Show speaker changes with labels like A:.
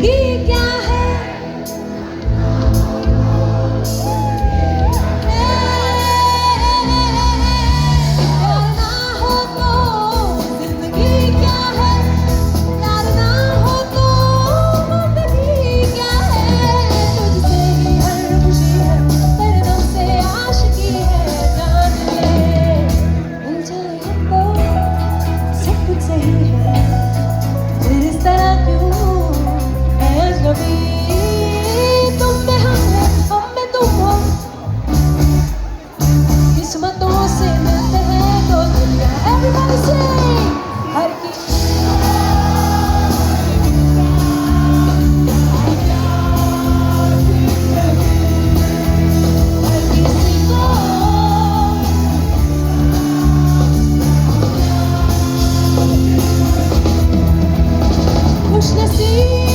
A: जिंदगी क्या है, प्यार ना हो तो जिंदगी क्या है, प्यार ना हो तो जिंदगी क्या है। तुझसे ही हर खुशी है, तेरे दम से आशिकी है, जान ले मिल जाए हम तो सब कुछ सही है, फिर इस तरह क्यों है अजनबी। तुम में हम हैं, हम में तुम हो, किस्मतों से मिलते हैं तो दुनिया। Everybody sing! हर किसी को खुश नसीब